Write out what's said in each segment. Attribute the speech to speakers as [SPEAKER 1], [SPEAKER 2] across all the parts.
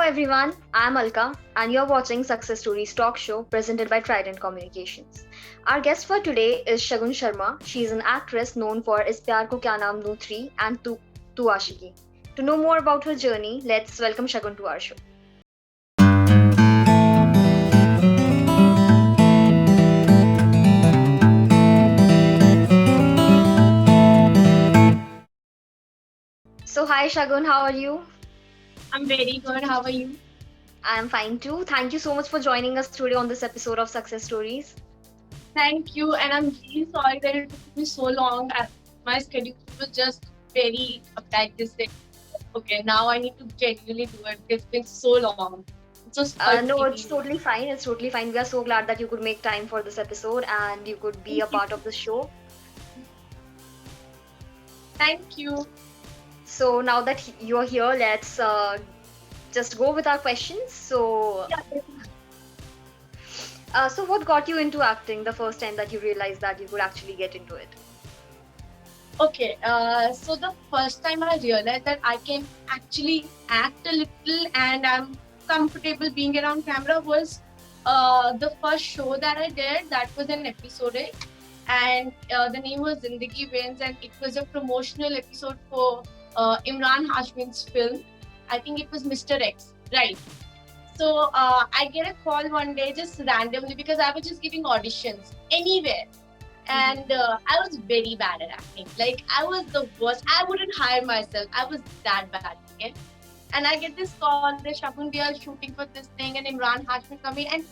[SPEAKER 1] everyone, I'm Alka, and you're watching Success Stories Talk Show presented by Trident Communications. Our guest for today is Shagun Sharma. She is an actress known for Is Pyar Ko Kya Naam Nu 3 and Tu Aashiki. To know more about her journey, let's welcome Shagun to our show. So, hi Shagun, how are you?
[SPEAKER 2] I'm very good. How are you?
[SPEAKER 1] I'm fine too. Thank you so much for joining us today on this episode of Success Stories.
[SPEAKER 2] Thank you. And I'm really sorry that it took me so long. My schedule was just very uptight this day. Okay, now I need to genuinely do it. It's been so long. It's just
[SPEAKER 1] No,
[SPEAKER 2] particularly.
[SPEAKER 1] it's totally fine. It's totally fine. We are so glad that you could make time for this episode and you could be
[SPEAKER 2] Thank
[SPEAKER 1] a
[SPEAKER 2] you.
[SPEAKER 1] part of the show.
[SPEAKER 2] Thank you.
[SPEAKER 1] So now that you're here, let's just go with our questions.
[SPEAKER 2] Yeah.
[SPEAKER 1] So what got you into acting the first time that you realized that you could actually get into it?
[SPEAKER 2] Okay. So the first time I realized that I can actually act a little and I'm comfortable being around camera was the first show that I did. That was an episode, and the name was Zindagi Wins, and it was a promotional episode for Imran Hashmi's film. I think it was Mr. X, right? So I get a call one day just randomly because I was just giving auditions anywhere, and I was very bad at acting. Like I was the worst. I wouldn't hire myself. I was that bad. Okay. And I get this call that Shagun, we are shooting for this thing, and Imran Hashmi coming, and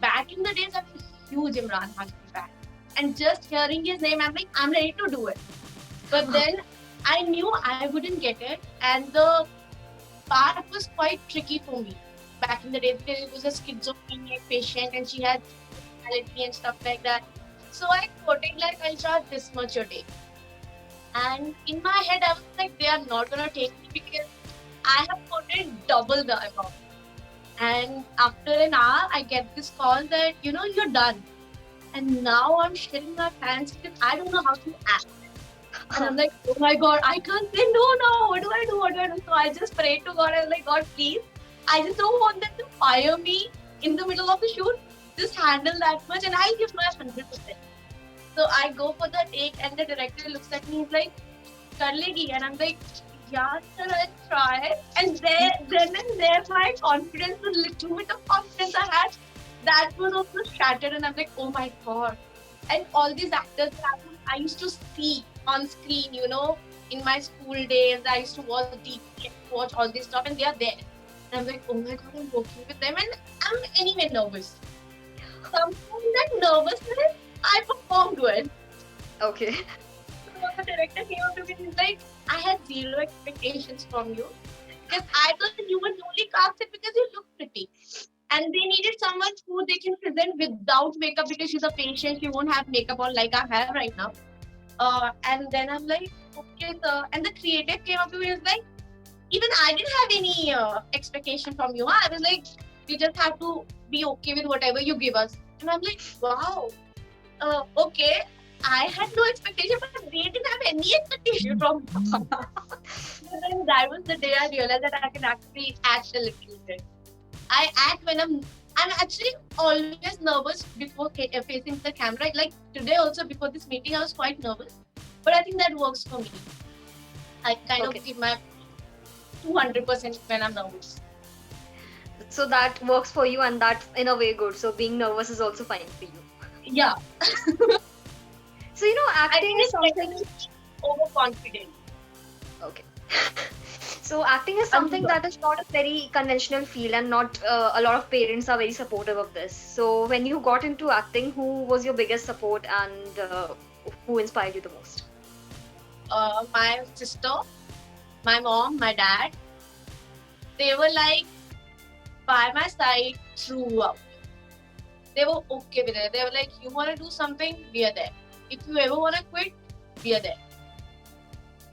[SPEAKER 2] back in the days, I was a huge Imran Hashmi fan. And just hearing his name, I'm like, I'm ready to do it. But then I knew I wouldn't get it. And the part was quite tricky for me back in the days because it was a schizophrenic patient and she had personality and stuff like that. So I quoted like, I'll charge this much a day. And in my head, I was like, they are not going to take me because I have quoted double the amount. And after an hour, I get this call that, you're done. And now I'm shitting my pants because I don't know how to act. And I'm like, oh my God, I can't say no now. What do I do? What do I do? So I just prayed to God. I was like, God, please, I just don't want them to fire me in the middle of the shoot. Just handle that much and I'll give my 100%. So I go for the take and the director looks at me, he's like, Kar legi? And I'm like, yeah, sir, I'll try. And then and there, my confidence, the little bit of confidence I had, that was also shattered. And I'm like, oh my God. And all these actors that I used to see on screen, in my school days, I used to watch DP, watch all this stuff, and they are there. And I'm like, oh my God, I'm working with them. And I'm anyway nervous. Somehow in that nervousness, I performed well.
[SPEAKER 1] Okay.
[SPEAKER 2] So the director came up to me and he's like, I had zero expectations from you. Because I thought you were only casted because you look pretty. And they needed someone who they can present without makeup because she's a patient. She won't have makeup on like I have right now. And then I'm like, okay, sir. And the creative came up to me and was like, even I didn't have any expectation from you. Huh? I was like, you just have to be okay with whatever you give us. And I'm like, wow, okay. I had no expectation, but they didn't have any expectation from me. But then that was the day I realized that I can actually act a little bit. I act when I'm actually always nervous before facing the camera. Like today also before this meeting, I was quite nervous, but I think that works for me. I kind
[SPEAKER 1] Okay.
[SPEAKER 2] of give my 200% when I'm nervous.
[SPEAKER 1] So that works for you and that's in a way good. So being nervous is also fine for you.
[SPEAKER 2] Yeah,
[SPEAKER 1] So
[SPEAKER 2] I
[SPEAKER 1] acting
[SPEAKER 2] think
[SPEAKER 1] is
[SPEAKER 2] it's better
[SPEAKER 1] something.
[SPEAKER 2] to be overconfident.
[SPEAKER 1] Okay. So acting is
[SPEAKER 2] I'm
[SPEAKER 1] something that is not a very conventional field and not a lot of parents are very supportive of this. So when you got into acting, who was your biggest support and who inspired you the most?
[SPEAKER 2] my sister, my mom, my dad. They were like by my side throughout. They were okay with it. They were like, you want to do something, we are there. If you ever want to quit, we are there.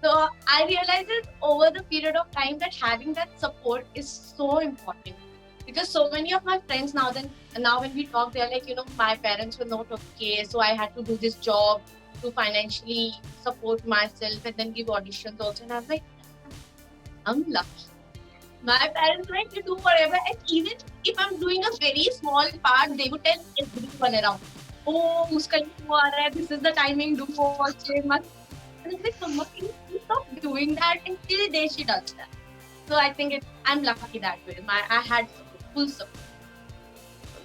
[SPEAKER 2] So I realized that over the period of time that having that support is so important. Because so many of my friends now when we talk, they're like, my parents were not okay, so I had to do this job to financially support myself and then give auditions also. And I'm like, I'm lucky. My parents were like, you do whatever. And even if I'm doing a very small part, they would tell everyone around, oh, uska ye wo aa raha hai, this is the timing, do watch it. And I'm like, Amma, can you please stop doing that? And till day she does that. So I think I'm lucky that way. I had full support.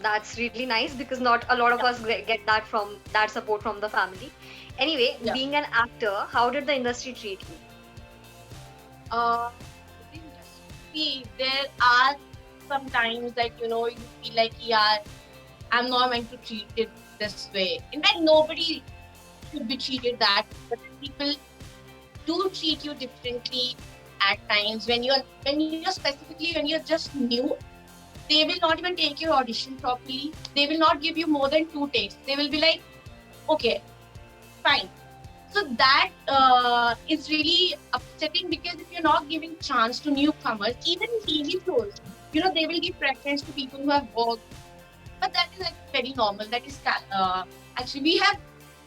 [SPEAKER 1] That's really nice because not a lot of us get that support from the family. Anyway,
[SPEAKER 2] Yeah.
[SPEAKER 1] being an actor, how did the industry treat you?
[SPEAKER 2] Uh, see, there are some times that you feel like, yeah, I'm not meant to treat it this way. In fact, nobody should be treated that, but people do treat you differently at times when you're specifically when you're just new. They will not even take your audition properly. They will not give you more than 2 takes. They will be like, okay, fine. So that is really upsetting because if you're not giving chance to newcomers, even in TV shows, they will give preference to people who have worked. But that is very normal. That is actually we have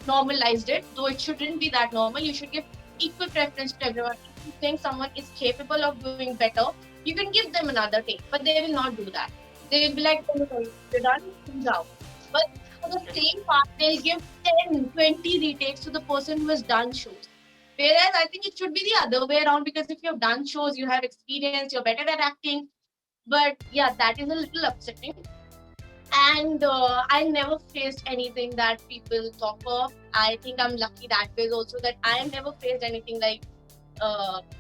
[SPEAKER 2] normalized it, though it shouldn't be that normal. You should give equal preference to everyone. If you think someone is capable of doing better, you can give them another take. But they will not do that. They will be like, oh, no, you're done, things out. But for the same part, they'll give 10, 20 retakes to the person who has done shows. Whereas I think it should be the other way around because if you've done shows, you have experience, you're better at acting. But yeah, that is a little upsetting. And I never faced anything that people talk of. I think I'm lucky that way also that I have never faced anything like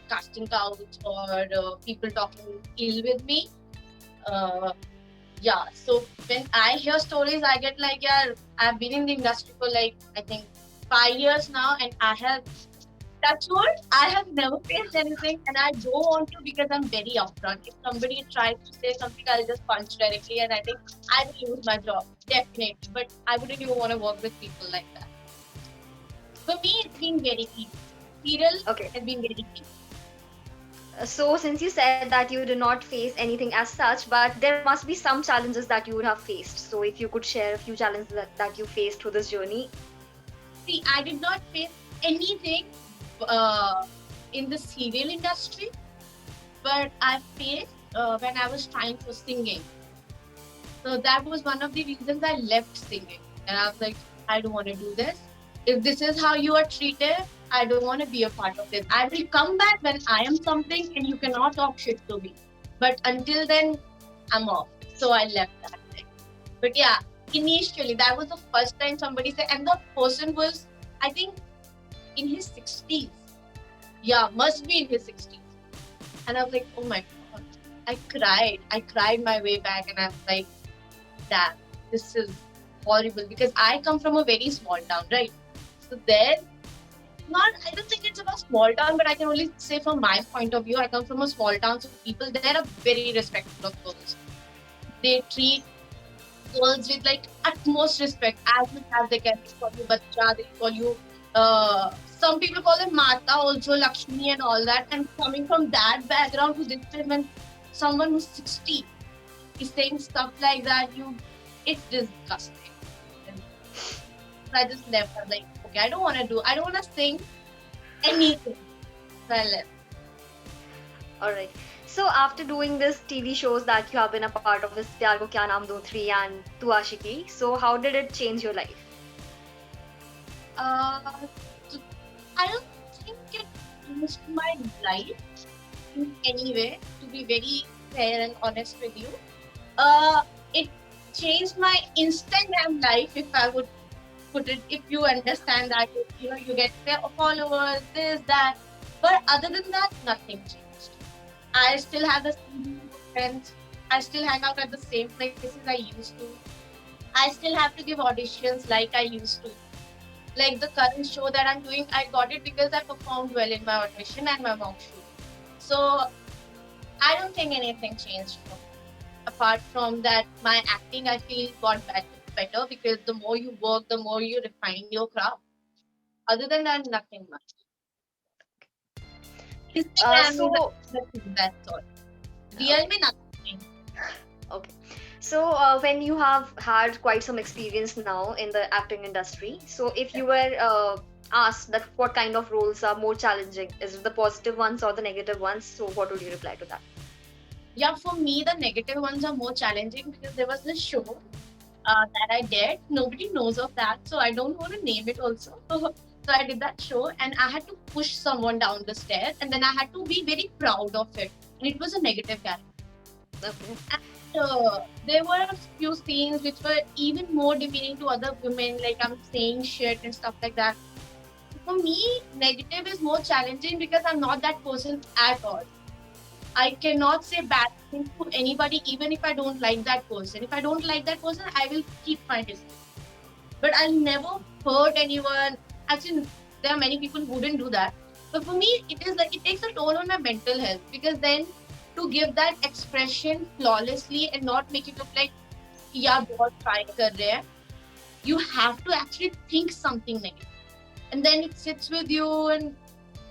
[SPEAKER 2] casting couch or people talking ill with me. Yeah, so when I hear stories, I get like, yeah, I've been in the industry for like, I think 5 years now, and I have touch wood, I have never faced anything, and I don't want to because I'm very upfront. If somebody tries to say something, I'll just punch directly, and I think I will lose my job, definitely. But I wouldn't even want to work with people like that. For me, it's been very easy. Serial has been very easy.
[SPEAKER 1] So, since you said that you did not face anything as such, but there must be some challenges that you would have faced. So, if you could share a few challenges that you faced through this journey.
[SPEAKER 2] See, I did not face anything in the serial industry, but I faced when I was trying for singing. So that was one of the reasons I left singing. And I was like, I don't want to do this. If this is how you are treated, I don't want to be a part of this. I will come back when I am something and you cannot talk shit to me. But until then, I'm off. So I left that thing. But yeah, initially, that was the first time somebody said, and the person was, I think, in his 60s. Yeah, must be in his 60s. And I was like, oh my God. I cried my way back and I was like, damn, this is horrible because I come from a very small town, right? So there, I don't think it's about small town, but I can only say from my point of view, I come from a small town, so people there are very respectful of girls. They treat girls with like utmost respect, as much as they can. They call you bacha, they call you, some people call them Mata also, Lakshmi and all that. And coming from that background to this time when someone who's 60 is saying stuff like that, it's disgusting. So I just left. I was like, okay, I don't want to sing anything. So I left.
[SPEAKER 1] Alright. So after doing this TV shows that you have been a part of, this Pyar Ko Kya Naam Do 3 and Tu Aashiki, so how did it change your life?
[SPEAKER 2] I don't think it changed my life in any way, to be very fair and honest with you. It changed my Instagram life, if I would put it, if you understand that, you get followers, this, that. But other than that, nothing changed. I still have the same friends. I still hang out at the same places I used to. I still have to give auditions like I used to. Like the current show that I'm doing, I got it because I performed well in my audition and my mock shoot. So I don't think anything changed. Apart from that, my acting, I feel, got better because the more you work, the more you refine your craft. Other than that, nothing much. Instagram that's all. Realme, nothing.
[SPEAKER 1] Okay. So when you have had quite some experience now in the acting industry, so if you were asked that what kind of roles are more challenging, is it the positive ones or the negative ones? So what would you reply to that?
[SPEAKER 2] Yeah, for me, the negative ones are more challenging because there was this show that I did. Nobody knows of that, so I don't want to name it also. So I did that show and I had to push someone down the stairs and then I had to be very proud of it. And it was a negative character.
[SPEAKER 1] Okay.
[SPEAKER 2] And there were a few scenes which were even more demeaning to other women, like I'm saying shit and stuff like that. For me, negative is more challenging because I'm not that person at all. I cannot say bad things to anybody, even if I don't like that person. If I don't like that person, I will keep my distance. But I'll never hurt anyone. Actually, there are many people who wouldn't do that. But for me, it is like it takes a toll on my mental health because then to give that expression flawlessly and not make it look like yeah, बहुत try कर रहे हैं, you have to actually think something negative, and then it sits with you and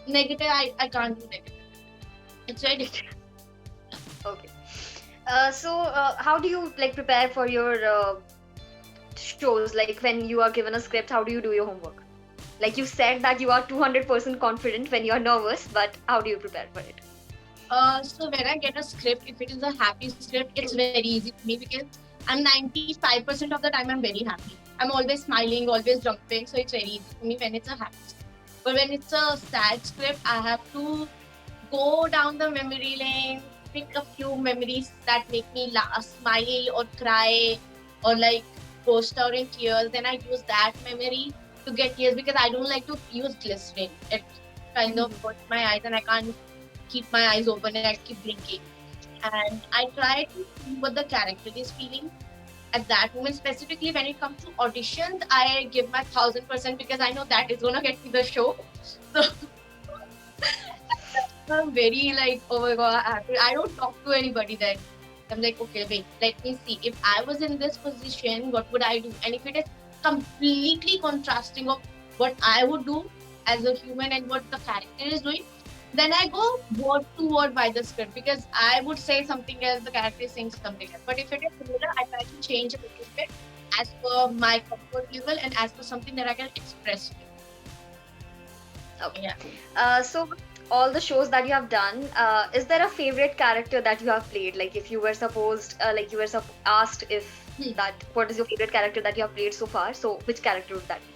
[SPEAKER 2] negative. I can't do negative. It's very difficult.
[SPEAKER 1] Okay. How do you like prepare for your shows? Like when you are given a script, how do you do your homework? Like you said that you are 200% confident when you are nervous, but how do you prepare for it?
[SPEAKER 2] So when I get a script, if it is a happy script, it's very easy for me because I'm 95% of the time I'm very happy. I'm always smiling, always jumping, so it's very easy for me when it's a happy script. But when it's a sad script, I have to go down the memory lane, pick a few memories that make me smile or cry or like burst out in tears. Then I use that memory to get tears because I don't like to use glycerin. It kind of hurts my eyes and I can't keep my eyes open and I keep blinking. And I try to see what the character is feeling at that moment. Specifically, when it comes to auditions, I give my 1000% because I know that is gonna get me the show. So I'm very like, oh my god, I don't talk to anybody then. I'm like, okay, wait, let me see. If I was in this position, what would I do? And if it is completely contrasting of what I would do as a human and what the character is doing, then I go word to word by the script because I would say something else, the character is saying something else. But if it is similar, I try to change a little bit as per my comfort level and as per something that I can express.
[SPEAKER 1] Okay.
[SPEAKER 2] Yeah.
[SPEAKER 1] So all the shows that you have done, is there a favorite character that you have played? Like if you were supposed, like you were asked if
[SPEAKER 2] Hmm.
[SPEAKER 1] that what is your favorite character that you have played so far? So which character would that be?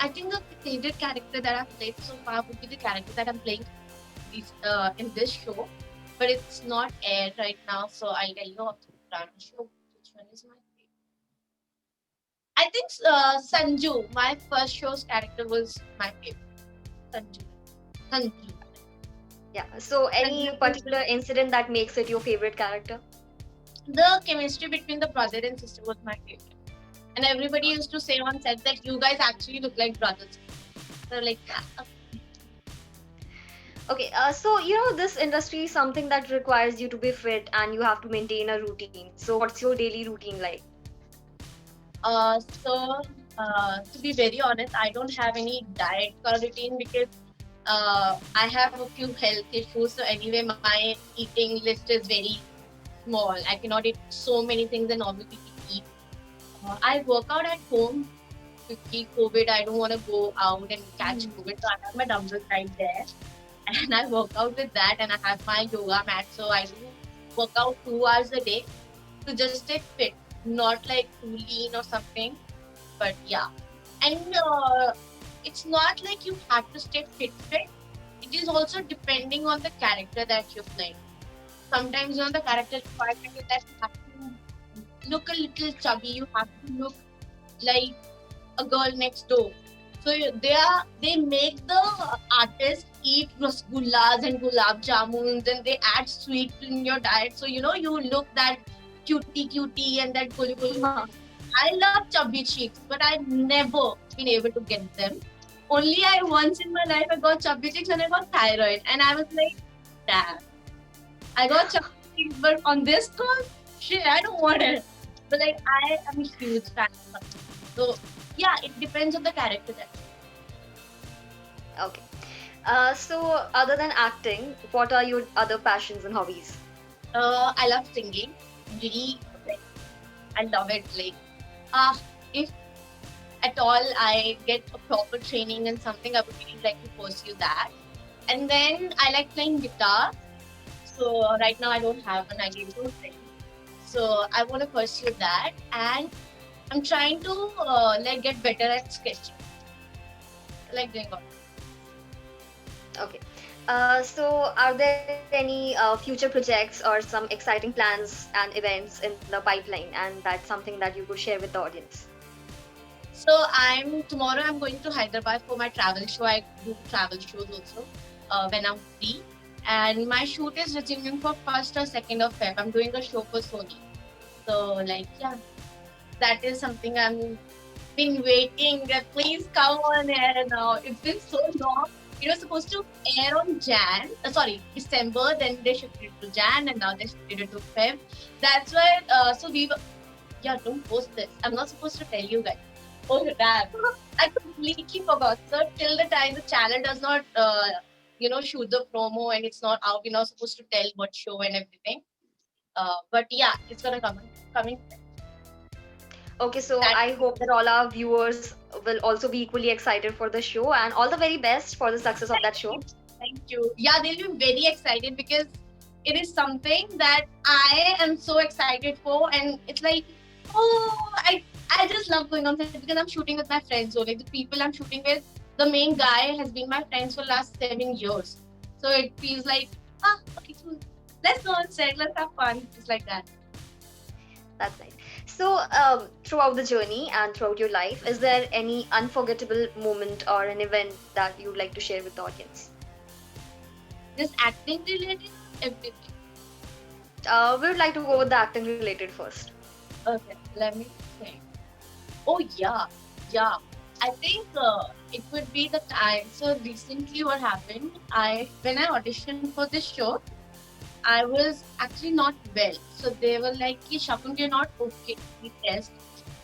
[SPEAKER 2] I think the favorite character that I've played so far would be the character that I'm playing in this show, but it's not aired right now, so I'll tell you of the brand show which one is my favorite. I think Sanju, my first show's character was my favorite. Sanju. Sanju.
[SPEAKER 1] Yeah. So any
[SPEAKER 2] Sanju.
[SPEAKER 1] particular incident that makes it your favorite character?
[SPEAKER 2] The chemistry between the brother and sister was my favorite. And everybody used to say on set that you guys actually look like brothers. So like,
[SPEAKER 1] Okay, so this industry is something that requires you to be fit and you have to maintain a routine. So what's your daily routine like?
[SPEAKER 2] so to be very honest, I don't have any diet routine because I have a few health issues. So anyway, my eating list is very small. I cannot eat so many things and normally eat. I work out at home. Because COVID, I don't want to go out and catch COVID. So I have my dumbbells right there. And I work out with that and I have my yoga mat. So I do work out 2 hours a day to just stay fit, not like too lean or something. But yeah. And it's not like you have to stay fit. It is also depending on the character that you're playing. Sometimes the character requirement is that you have to look a little chubby, you have to look like a girl next door. So they make the artist eat rasgullas and gulab jamuns and they add sweet in your diet. So you look that cutie and that gully gully. I love chubby cheeks, but I've never been able to get them. Only I once in my life I got chubby cheeks and I got thyroid, and I was like, damn, I got chubby cheeks, but on this call, shit, I don't want it. But like, I am a huge fan. So yeah, it depends on the character.
[SPEAKER 1] Okay. So other than acting, what are your other passions and hobbies?
[SPEAKER 2] I love singing. Really, like, I love it. Like, if at all I get a proper training and something, I would really like to pursue that. And then I like playing guitar. So right now I don't have one. I gave it to a friend. So I want to pursue that, and I'm trying to like get better at sketching, like doing all.
[SPEAKER 1] Okay. So, are there any future projects or some exciting plans and events in the pipeline? And that's something that you could share with the audience.
[SPEAKER 2] So I'm tomorrow. I'm going to Hyderabad for my travel show. I do travel shows also when I'm free, and my shoot is resuming for 1st or 2nd of Feb. I'm doing a show for Sony. So like yeah, that is something I'm been waiting. Please come on air now. It's been so long. It was supposed to air on December. Then they shifted it to Jan, and now they shifted it to Feb. That's why. So we were, yeah, don't post this. I'm not supposed to tell you guys. Oh damn! I completely forgot. So till the time the channel does not, shoot the promo and it's not out, we're not supposed to tell what show and everything. But yeah, it's gonna come coming.
[SPEAKER 1] Okay, so
[SPEAKER 2] That
[SPEAKER 1] I hope that all our viewers will also be equally excited for the show, and all the very best for the success of that show.
[SPEAKER 2] Thank you. Yeah, they'll be very excited because it is something that I am so excited for, and it's like, oh, I just love going on set because I'm shooting with my friends. So like the people I'm shooting with, the main guy has been my friends for last 7 years. So it feels like, okay, cool. Let's go on set. Let's have fun. It's like that.
[SPEAKER 1] That's nice. So, throughout the journey and throughout your life, is there any unforgettable moment or an event that you'd like to share with the audience?
[SPEAKER 2] This acting related, everything.
[SPEAKER 1] We would like to go with the acting related first.
[SPEAKER 2] Okay, let me think. Oh yeah. I think it would be the time. So recently, what happened? When I auditioned for this show, I was actually not well. So they were like, "Ki Shakun, you're not okay. We test.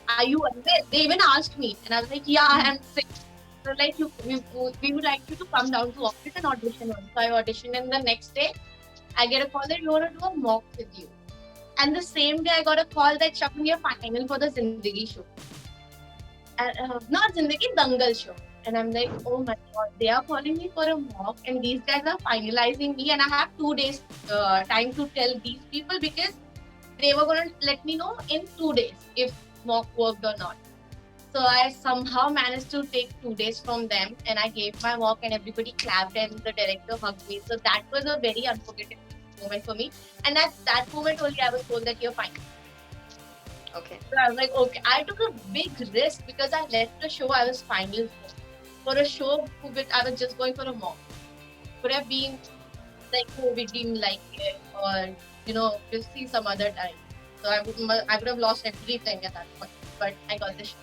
[SPEAKER 2] Are you unwell?" They even asked me, and I was like, "Yeah, I'm sick." So like, we would like you to come down to office and audition. So I auditioned, and the next day, I get a call that we want to do a mock with you. And the same day, I got a call that Shakun, you're final for the Zindagi show. Not Zindagi, Dangal show. And I'm like, oh my god, they are calling me for a mock, and these guys are finalizing me, and I have 2 days time to tell these people because they were gonna let me know in 2 days if mock worked or not. So I somehow managed to take 2 days from them, and I gave my mock, and everybody clapped, and the director hugged me. So that was a very unforgettable moment for me. And at that moment only, I was told that you're fine.
[SPEAKER 1] Okay.
[SPEAKER 2] So I was like, okay, I took a big risk because I left the show I was final for a show which I was just going for a mock. Could have been like, oh, we didn't like it, or we'll see some other time. So I would have lost everything at that point. But I got the show.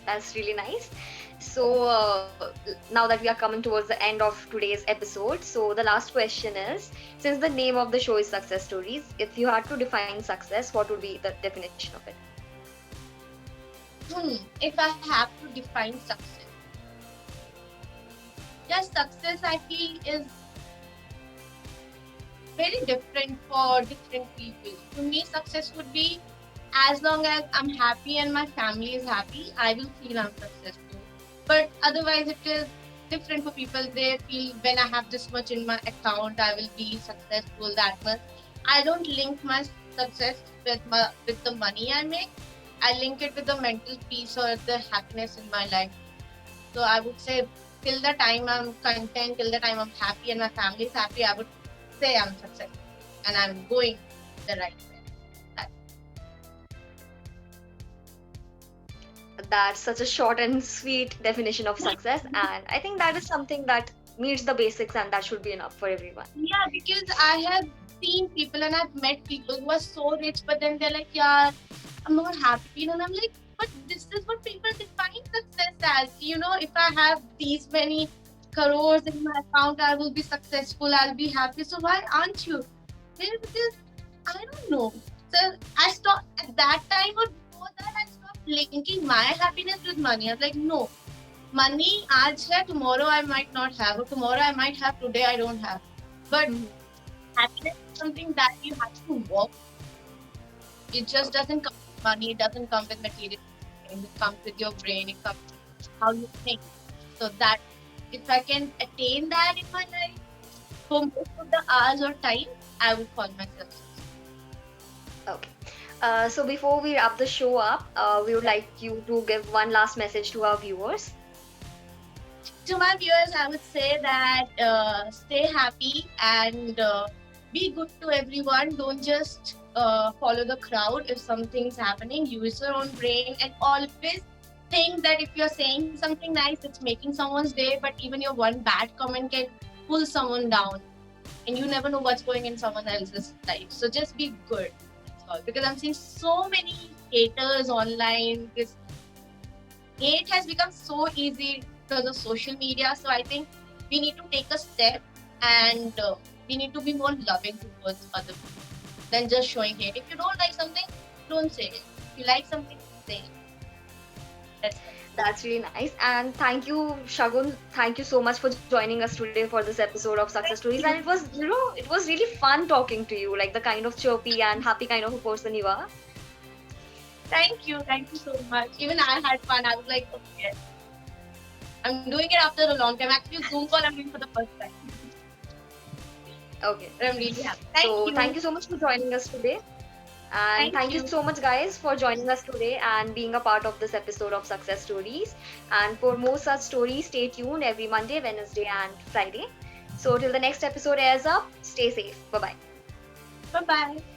[SPEAKER 1] That's really nice. So, now that we are coming towards the end of today's episode, so the last question is, since the name of the show is Success Stories, if you had to define success, what would be the definition of it?
[SPEAKER 2] If I have to define success, yes, success I feel is very different for different people. To me, success would be as long as I'm happy and my family is happy, I will feel I'm successful. But otherwise, it is different for people. They feel when I have this much in my account, I will be successful that much. I don't link my success with the money I make. I link it with the mental peace or the happiness in my life. So I would say till the time I'm content, till the time I'm happy and my family is happy, I would say I'm successful and I'm going the right way.
[SPEAKER 1] That's such a short and sweet definition of success, and I think that is something that meets the basics, and that should be enough for everyone.
[SPEAKER 2] Yeah, because I have seen people and I've met people who are so rich, but then they're like, yeah, I'm not happy. And I'm like, but this is what people define success as. If I have these many crores in my account, I will be successful, I'll be happy. So why aren't you? Maybe because I don't know. So I stopped at that time or before that, I stopped linking my happiness with money. I was like, no, money aaj hai, tomorrow I might not have, or tomorrow I might have, today I don't have. But happiness is something that you have to work. It just doesn't come with money, it doesn't come with material. It comes with your brain, it comes with how you think. So that if I can attain that in my life, for most of the hours or time, I would call myself successful.
[SPEAKER 1] Okay. So before we wrap the show up, we would like you to give one last message to our viewers.
[SPEAKER 2] To my viewers, I would say that stay happy and be good to everyone. Don't just follow the crowd. If something's happening, use your own brain and always think that if you're saying something nice, it's making someone's day. But even your one bad comment can pull someone down, and you never know what's going in someone else's life. So just be good. That's all. Because I'm seeing so many haters online. This hate has become so easy because of social media. So I think we need to take a step and we need to be more loving towards other people than just showing hate. If you don't like something, don't say it. If you like something, say it. That's it.
[SPEAKER 1] That's really nice. And thank you, Shagun. Thank you so much for joining us today for this episode of Success
[SPEAKER 2] Thank
[SPEAKER 1] Stories. And
[SPEAKER 2] you.
[SPEAKER 1] it was, it was really fun talking to you, like the kind of chirpy and happy kind of a person you are.
[SPEAKER 2] Thank you. Thank you so much. Even I had fun. I was like, okay. I'm doing it after a long time. Actually, Zoom call I'm doing for the first time.
[SPEAKER 1] Okay.
[SPEAKER 2] But I'm really happy. Thank
[SPEAKER 1] So
[SPEAKER 2] you.
[SPEAKER 1] thank you so much for joining us today. And
[SPEAKER 2] Thank
[SPEAKER 1] thank you
[SPEAKER 2] you.
[SPEAKER 1] so much, guys, for joining us today and being a part of this episode of Success Stories. And for more such stories, stay tuned every Monday, Wednesday, and Friday. So, till the next episode airs up, stay safe. Bye bye.
[SPEAKER 2] Bye bye.